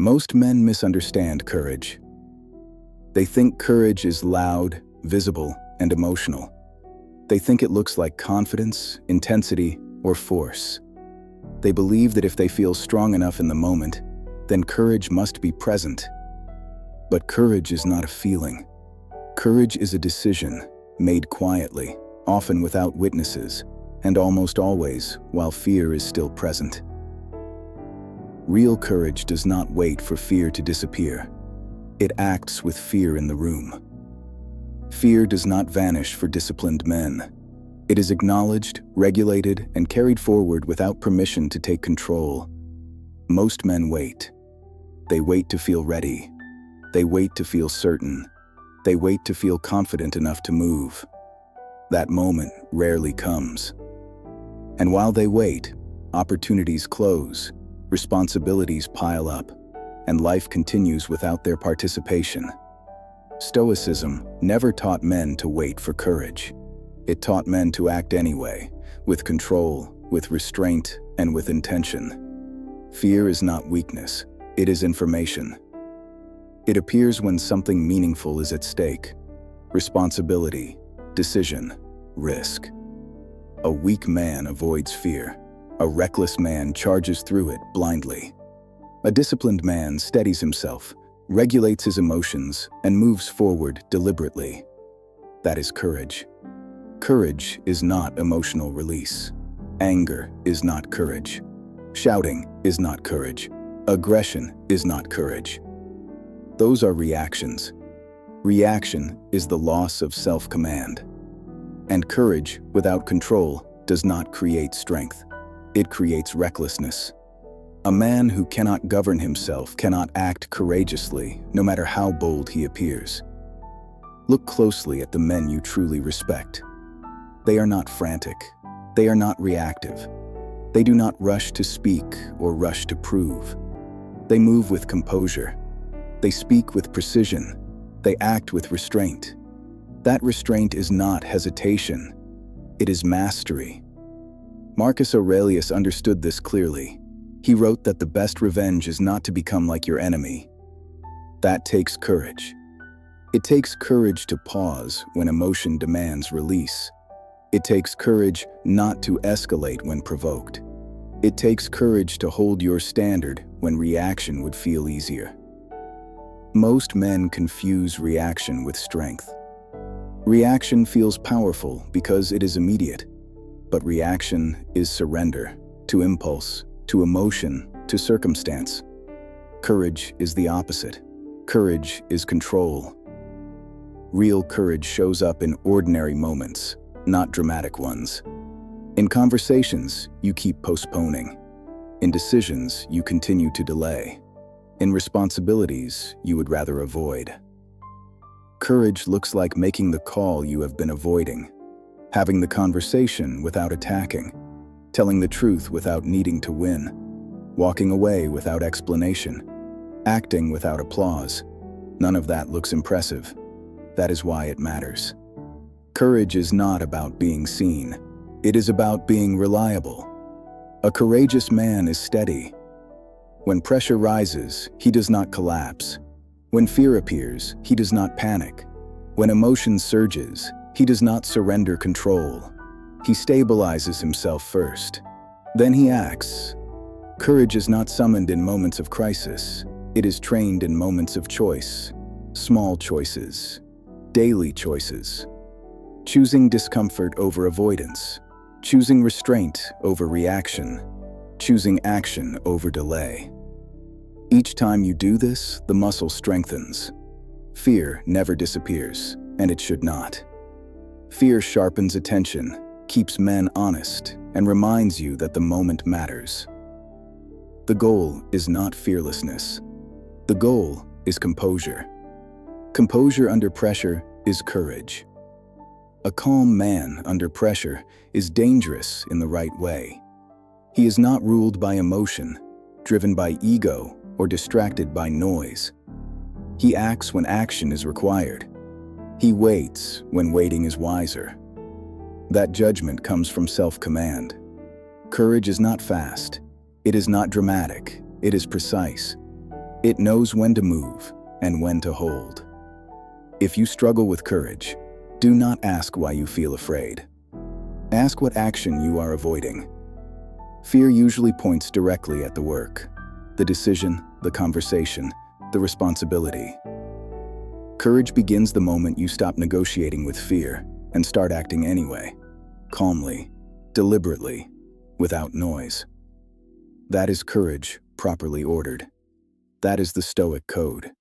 Most men misunderstand courage. They think courage is loud, visible, and emotional. They think it looks like confidence, intensity, or force. They believe that if they feel strong enough in the moment, then courage must be present. But courage is not a feeling. Courage is a decision, made quietly, often without witnesses, and almost always while fear is still present. Real courage does not wait for fear to disappear. It acts with fear in the room. Fear does not vanish for disciplined men. It is acknowledged, regulated, and carried forward without permission to take control. Most men wait. They wait to feel ready. They wait to feel certain. They wait to feel confident enough to move. That moment rarely comes. And while they wait, opportunities close, responsibilities pile up, and life continues without their participation. Stoicism never taught men to wait for courage. It taught men to act anyway, with control, with restraint, and with intention. Fear is not weakness, it is information. It appears when something meaningful is at stake: responsibility, decision, risk. A weak man avoids fear. A reckless man charges through it blindly. A disciplined man steadies himself, regulates his emotions, and moves forward deliberately. That is courage. Courage is not emotional release. Anger is not courage. Shouting is not courage. Aggression is not courage. Those are reactions. Reaction is the loss of self-command. And courage without control does not create strength. It creates recklessness. A man who cannot govern himself cannot act courageously, no matter how bold he appears. Look closely at the men you truly respect. They are not frantic. They are not reactive. They do not rush to speak or rush to prove. They move with composure. They speak with precision. They act with restraint. That restraint is not hesitation. It is mastery. Marcus Aurelius understood this clearly. He wrote that the best revenge is not to become like your enemy. That takes courage. It takes courage to pause when emotion demands release. It takes courage not to escalate when provoked. It takes courage to hold your standard when reaction would feel easier. Most men confuse reaction with strength. Reaction feels powerful because it is immediate. But reaction is surrender to impulse, to emotion, to circumstance. Courage is the opposite. Courage is control. Real courage shows up in ordinary moments, not dramatic ones. In conversations, you keep postponing. In decisions, you continue to delay. In responsibilities, you would rather avoid. Courage looks like making the call you have been avoiding. Having the conversation without attacking, telling the truth without needing to win, walking away without explanation, acting without applause. None of that looks impressive. That is why it matters. Courage is not about being seen. It is about being reliable. A courageous man is steady. When pressure rises, he does not collapse. When fear appears, he does not panic. When emotion surges, he does not surrender control. He stabilizes himself first. Then he acts. Courage is not summoned in moments of crisis. It is trained in moments of choice. Small choices. Daily choices. Choosing discomfort over avoidance. Choosing restraint over reaction. Choosing action over delay. Each time you do this, the muscle strengthens. Fear never disappears, and it should not. Fear sharpens attention, keeps men honest, and reminds you that the moment matters. The goal is not fearlessness. The goal is composure. Composure under pressure is courage. A calm man under pressure is dangerous in the right way. He is not ruled by emotion, driven by ego, or distracted by noise. He acts when action is required. He waits when waiting is wiser. That judgment comes from self-command. Courage is not fast. It is not dramatic. It is precise. It knows when to move and when to hold. If you struggle with courage, do not ask why you feel afraid. Ask what action you are avoiding. Fear usually points directly at the work, the decision, the conversation, the responsibility. Courage begins the moment you stop negotiating with fear and start acting anyway, calmly, deliberately, without noise. That is courage properly ordered. That is the Stoic code.